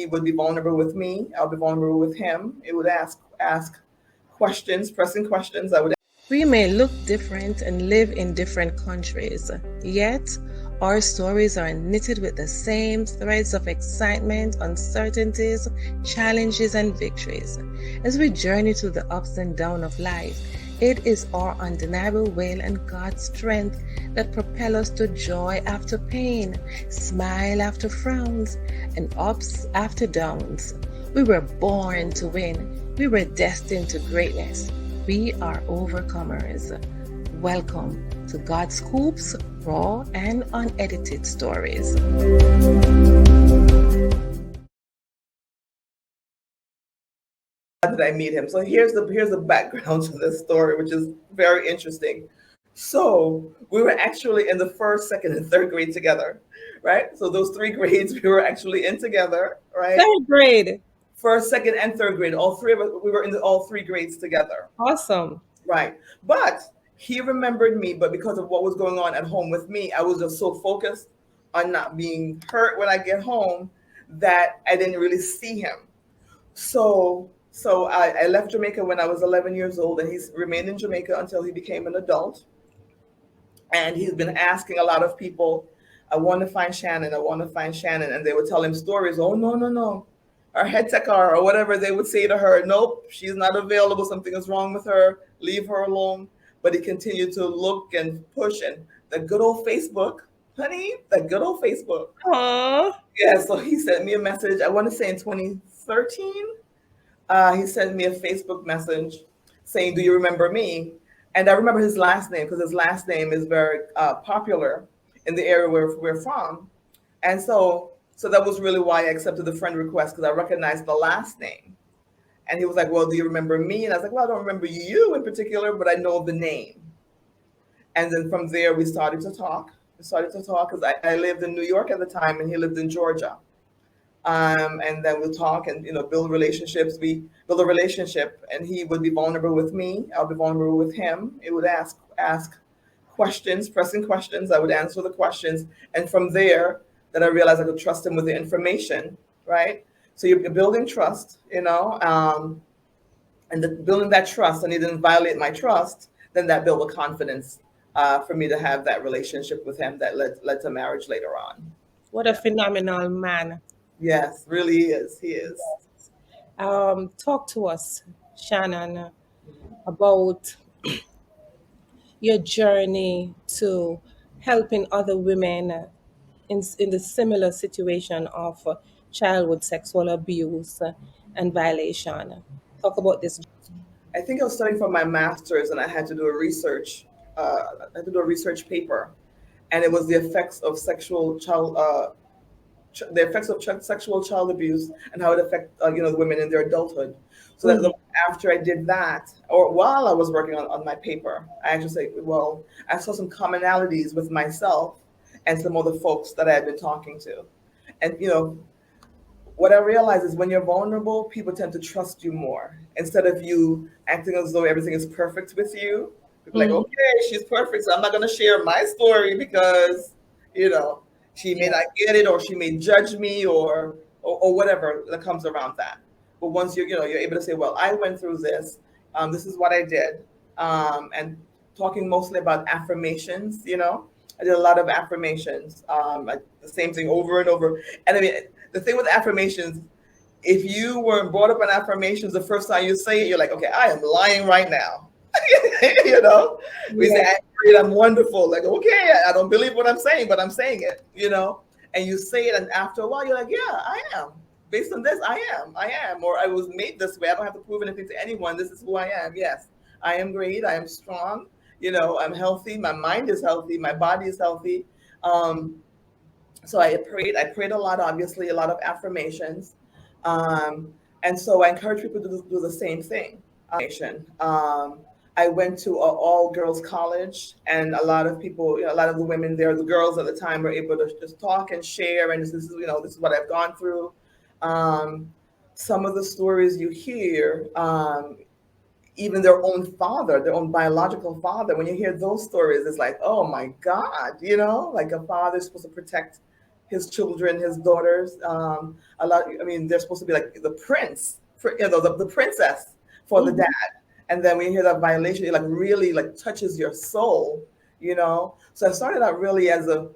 He would be vulnerable with me. I'll be vulnerable with him. It would ask questions, pressing questions. I would. We may look different and live in different countries, yet our stories are knitted with the same threads of excitement, uncertainties, challenges, and victories. As we journey through the ups and downs of life, it is our undeniable will and God's strength that propel us to joy after pain, smile after frowns, and ups after downs. We were born to win. We were destined to greatness. We are overcomers. Welcome to GodScoop's raw and unedited stories. How did I meet him? So here's the background to this story, which is very interesting. So we were actually in the first, second, and third grade together, right? So those three grades we were actually in together, right? Third grade. First, second, and third grade. All three of us, we were in all three grades together. Awesome. Right. But he remembered me, but because of what was going on at home with me, I was just so focused on not being hurt when I get home that I didn't really see him. So I left Jamaica when I was 11 years old, and he's remained in Jamaica until he became an adult. And he's been asking a lot of people, I want to find Shannon, I want to find Shannon. And they would tell him stories. Oh, no, no, no. Our head techar or whatever they would say to her, nope, she's not available. Something is wrong with her. Leave her alone. But he continued to look and push. And the good old Facebook, honey, the good old Facebook. Aww. Yeah, so he sent me a message, I want to say in 2013. He sent me a Facebook message saying, do you remember me? And I remember his last name because his last name is very popular in the area where we're from. And so that was really why I accepted the friend request, because I recognized the last name. And he was like, well, do you remember me? And I was like, well, I don't remember you in particular, but I know the name. And then from there, we started to talk. We started to talk because I lived in New York at the time and he lived in Georgia. And then we'll talk and build relationships. We build a relationship, and he would be vulnerable with me. I'll be vulnerable with him. It would ask questions, pressing questions. I would answer the questions, and from there, that I realized I could trust him with the information. Right. So you're building trust, and building that trust, and he didn't violate my trust. Then that built a confidence for me to have that relationship with him that led to marriage later on. What a phenomenal man. Yes, really he is. He is. Talk to us, Shannon, about your journey to helping other women in the similar situation of childhood sexual abuse and violation. Talk about this. I think I was studying for my master's, and I had to do a research. I had to do a research paper, and it was the effects of the effects of sexual child abuse and how it affects the women in their adulthood. So that Mhm. after I did that, or while I was working on my paper, I actually say, well, I saw some commonalities with myself and some other folks that I had been talking to, and what I realize is when you're vulnerable, people tend to trust you more. Instead of you acting as though everything is perfect with you, people are like, Mhm. okay, she's perfect, so I'm not going to share my story because, you know, she may Yeah. not get it, or she may judge me, or whatever that comes around that. But once you're able to say, well, I went through this. This is what I did, and talking mostly about affirmations. I did a lot of affirmations, like the same thing over and over. And I mean, the thing with affirmations, if you weren't brought up on affirmations the first time you say it, you're like, okay, I am lying right now. you know, we say, Yeah. I'm great, I'm wonderful. Like, okay, I don't believe what I'm saying, but I'm saying it. And you say it, and after a while, you're like, yeah, I am. Based on this, I am, or I was made this way. I don't have to prove anything to anyone. This is who I am. Yes, I am great. I am strong. I'm healthy. My mind is healthy. My body is healthy. Um, so I prayed a lot, obviously a lot of affirmations. um, and so I encourage people to do the same thing. I went to an all girls college, and a lot of people, a lot of the women there, the girls at the time, were able to just talk and share, and this is what I've gone through. um, some of the stories you hear, even their own father, their own biological father, when you hear those stories, it's like, oh my God, like a father is supposed to protect his children, his daughters. A lot. I mean, they're supposed to be like the prince, for, the princess for the Mhm. dad. And then when you hear that violation, it like really like touches your soul, you know. So I started out really as a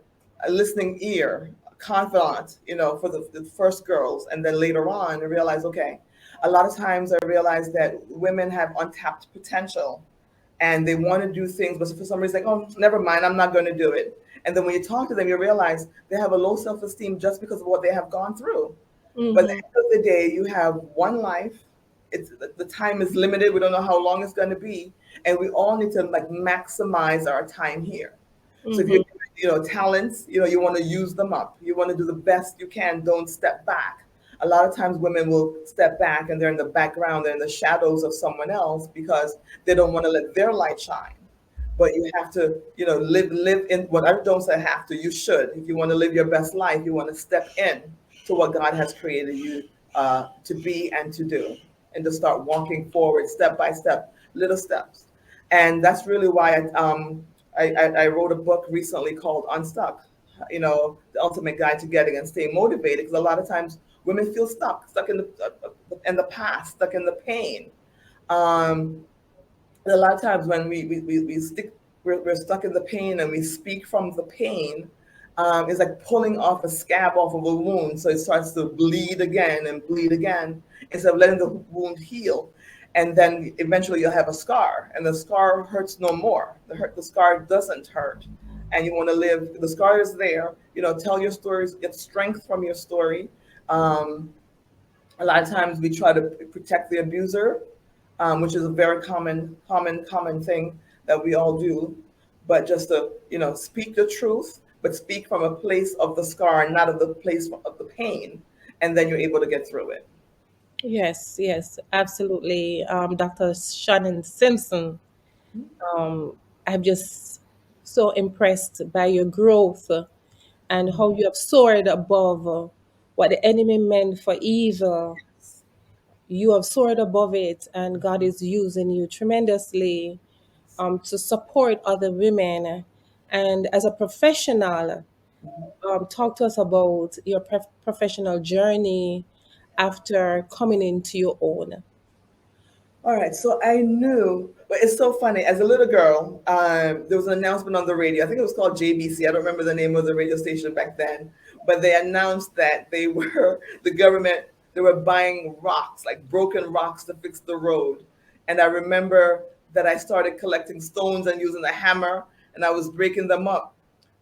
listening ear, a confidant, for the first girls, and then later on, I realized, okay, a lot of times I realized that women have untapped potential and they want to do things, but for some reason, like, oh, never mind, I'm not going to do it. And then when you talk to them, you realize they have a low self-esteem just because of what they have gone through. But at the Mhm. end of the day, you have one life. It's the time is limited. We don't know how long it's going to be, and we all need to like maximize our time here. So if Mhm. you talents, you want to use them up. You want to do the best you can. Don't step back. A lot of times women will step back and they're in the background, they're in the shadows of someone else because they don't want to let their light shine. But you have to, live in what I don't say have to, you should. If you want to live your best life, you want to step in to what God has created you to be and to do, and to start walking forward step by step, little steps. And that's really why I wrote a book recently called Unstuck, the ultimate guide to getting and staying motivated. Because a lot of times women feel stuck in the past, stuck in the pain. Um, and a lot of times when we stick, we're stuck in the pain and we speak from the pain. It's like pulling off a scab off of a wound, so it starts to bleed again and bleed again instead of letting the wound heal. And then eventually you'll have a scar, and the scar hurts no more. The scar doesn't hurt, and you want to live. The scar is there. Tell your stories, get strength from your story. Um, a lot of times we try to protect the abuser, which is a very common thing that we all do. But just to, speak the truth, but speak from a place of the scar, not of the place of the pain, and then you're able to get through it. Yes, yes, absolutely. Dr. Shannon Simpson, I'm just so impressed by your growth and how you have soared above what the enemy meant for evil. You have soared above it, and God is using you tremendously to support other women. And as a professional, talk to us about your professional journey after coming into your own. All right, so I knew, but it's so funny. As a little girl, there was an announcement on the radio. I think it was called JBC. I don't remember the name of the radio station back then, but they announced that they were the government. They were buying rocks, like broken rocks, to fix the road. And I remember that I started collecting stones and using a hammer, and I was breaking them up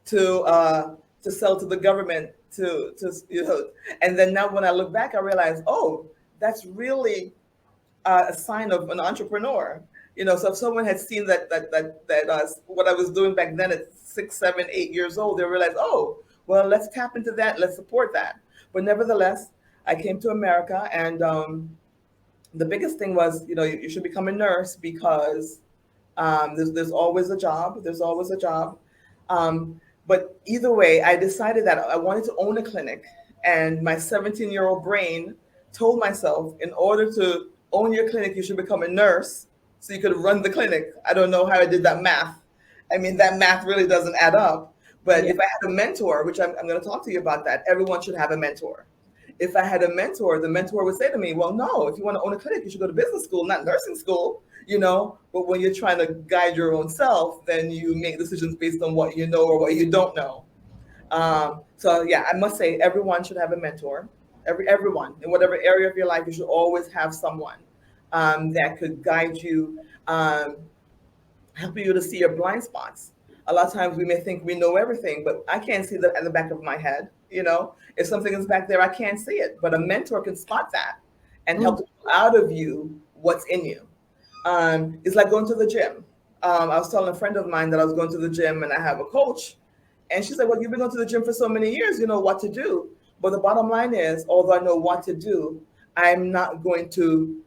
to sell to the government to. And then now when I look back, I realize, oh, that's really a sign of an entrepreneur. So if someone had seen that what I was doing back then at 6, 7, 8 years old, they realized, oh, well, let's tap into that, let's support that. But nevertheless, I came to America, and the biggest thing was, you should become a nurse because there's always a job. There's always a job. But either way, I decided that I wanted to own a clinic. And my 17-year-old brain told myself, in order to own your clinic, you should become a nurse so you could run the clinic. I don't know how I did that math. I mean, that math really doesn't add up. But Yeah. if I had a mentor, which I'm going to talk to you about that, everyone should have a mentor. If I had a mentor, the mentor would say to me, well, no, if you want to own a clinic, you should go to business school, not nursing school. But when you're trying to guide your own self, then you make decisions based on what you know or what you don't know. So yeah, I must say everyone should have a mentor. Everyone in whatever area of your life, you should always have someone that could guide you, helping you to see your blind spots. A lot of times we may think we know everything, but I can't see that at the back of my head. If something is back there, I can't see it. But a mentor can spot that and help to pull out of you what's in you. It's like going to the gym. I was telling a friend of mine that I was going to the gym and I have a coach. And she said, well, you've been going to the gym for so many years, you know what to do. But the bottom line is, although I know what to do, I'm not going to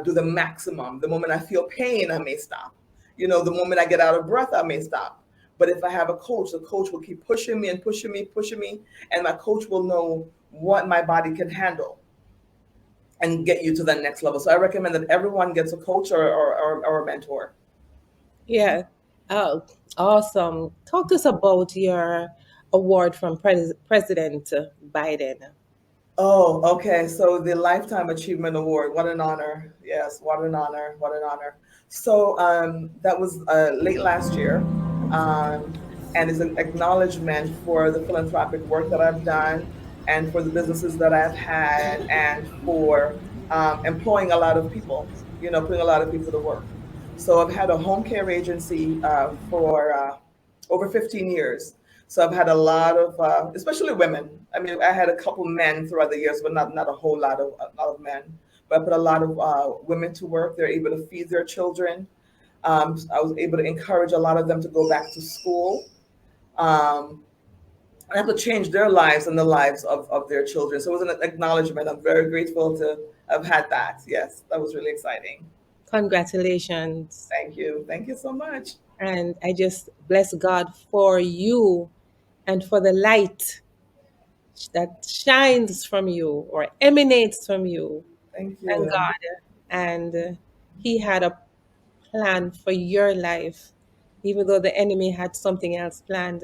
do the maximum. The moment I feel pain, I may stop. The moment I get out of breath, I may stop. But if I have a coach, the coach will keep pushing me and pushing me, pushing me, and my coach will know what my body can handle and get you to that next level. So I recommend that everyone gets a coach or a mentor. Yeah. Oh, awesome. Talk to us about your award from President Biden? Oh, okay. So the Lifetime Achievement Award. What an honor. Yes, what an honor. What an honor. So that was late last year. Um, and is an acknowledgement for the philanthropic work that I've done and for the businesses that I've had and for employing a lot of people, putting a lot of people to work. So I've had a home care agency for over 15 years. So I've had a lot of, especially women. I mean, I had a couple men throughout the years, but not a lot of men. But I put a lot of women to work. They're able to feed their children. I was able to encourage a lot of them to go back to school. Um, and have to change their lives and the lives of their children. So it was an acknowledgement. I'm very grateful to have had that. Yes, that was really exciting. Congratulations. Thank you. Thank you so much. And I just bless God for you and for the light that shines from you or emanates from you. Thank Thank you. God. And He had a plan for your life, even though the enemy had something else planned.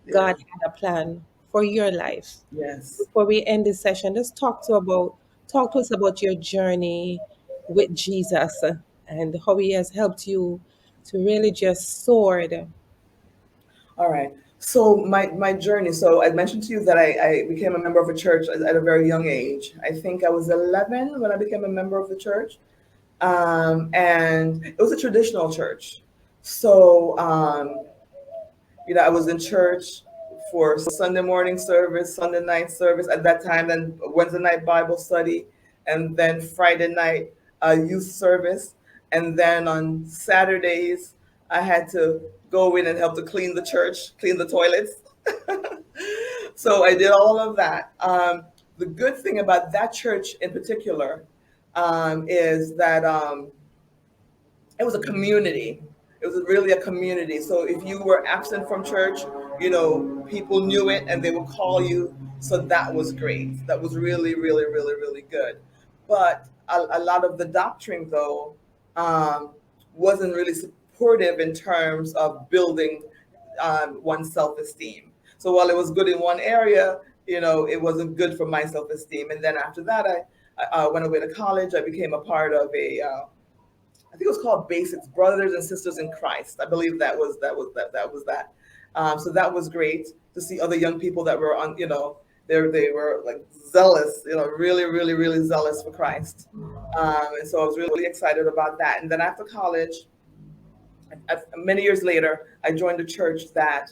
Yeah. God had a plan for your life. Yes. Before we end this session, just talk to us about your journey with Jesus and how He has helped you to really just soar. All right. So my journey. So I mentioned to you that I became a member of a church at a very young age. I think I was 11 when I became a member of the church, and it was a traditional church. So I was in church for Sunday morning service, Sunday night service at that time, then Wednesday night Bible study, and then Friday night youth service. And then on Saturdays, I had to go in and help to clean the church, clean the toilets. So I did all of that. The good thing about that church in particular is that it was a community. It was really a community. So if you were absent from church, people knew it and they would call you. So that was great. That was really, really, really, really good. But a lot of the doctrine, though, um, wasn't really supportive in terms of building one's self-esteem. So while it was good in one area, it wasn't good for my self-esteem. And then after that, I went away to college. I became a part of I think it was called Basics, Brothers and Sisters in Christ. I believe that. So that was great to see other young people that were on, they were like zealous, really, really, really zealous for Christ. And so I was really excited about that. And then after college, many years later, I joined a church that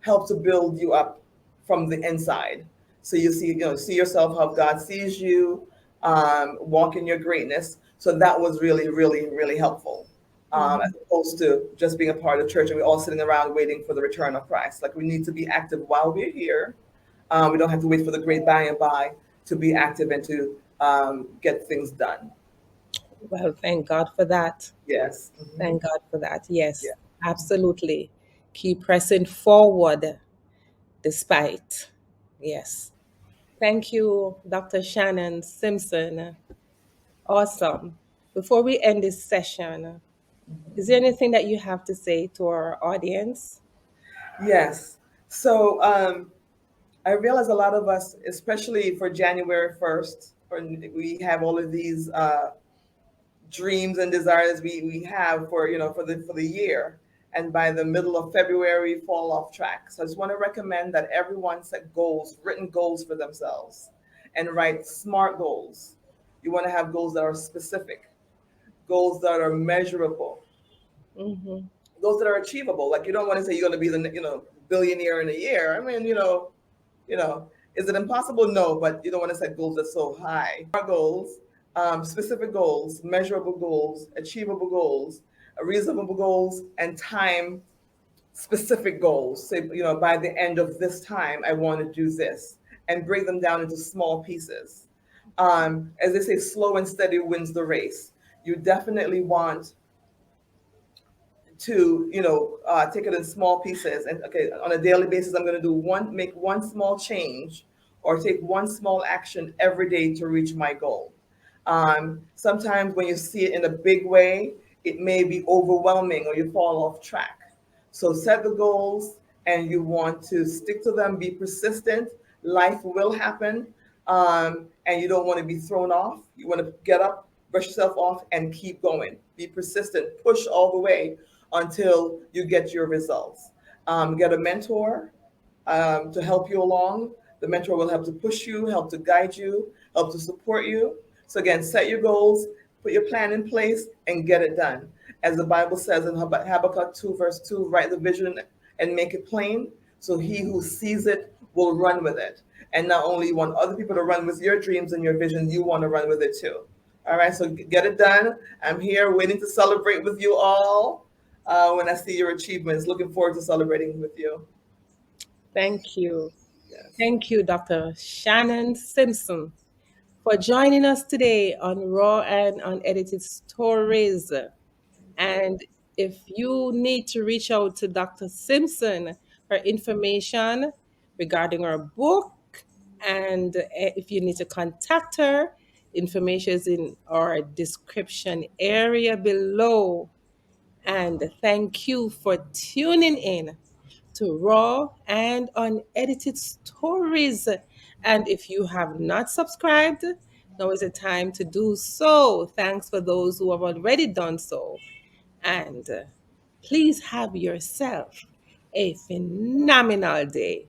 helped to build you up from the inside. So you see yourself how God sees you, walk in your greatness. So that was really, really, really helpful, as opposed to just being a part of church and we're all sitting around waiting for the return of Christ. Like we need to be active while we're here. We don't have to wait for the great by and by to be active and to get things done. Well, thank God for that. Yes. Thank God for that. Yeah. Yes, absolutely. Keep pressing forward despite. Yes. Thank you, Dr. Shannon Simpson. Awesome. Before we end this session, is there anything that you have to say to our audience? Yes. So I realize a lot of us, especially for January 1st, we have all of these dreams and desires we have for the year. And by the middle of February, fall off track. So I just want to recommend that everyone set goals, written goals for themselves, and write SMART goals. You want to have goals that are specific, goals that are measurable, Mm-hmm. goals that are achievable. Like you don't want to say you're going to be the billionaire in a year. I mean, is it impossible? No, but you don't want to set goals that's so high. Our goals, specific goals, measurable goals, achievable goals, reasonable goals, and time specific goals. Say, by the end of this time, I want to do this, and break them down into small pieces. As they say, slow and steady wins the race. You definitely want to take it in small pieces, and okay, on a daily basis I'm going to make one small change or take one small action every day to reach my goal. Sometimes when you see it in a big way, it may be overwhelming or you fall off track. So set the goals and you want to stick to them, be persistent. Life will happen, and you don't want to be thrown off. You want to get up, brush yourself off, and keep going. Be persistent, push all the way until you get your results. Get a mentor to help you along. The mentor will help to push you, help to guide you, help to support you. So, again, set your goals, put your plan in place, and get it done. As the Bible says in Habakkuk 2, verse 2, write the vision and make it plain, so he who sees it will run with it. And not only you want other people to run with your dreams and your vision, you want to run with it too. All right, so get it done. I'm here waiting to celebrate with you all when I see your achievements. Looking forward to celebrating with you. Thank you. Yes. Thank you, Dr. Shannon Simpson, for joining us today on Raw and Unedited Stories. And if you need to reach out to Dr. Simpson for information regarding our book, and if you need to contact her, information is in our description area below. And thank you for tuning in to Raw and Unedited Stories. And if you have not subscribed, now is the time to do so. Thanks for those who have already done so. And please have yourself a phenomenal day.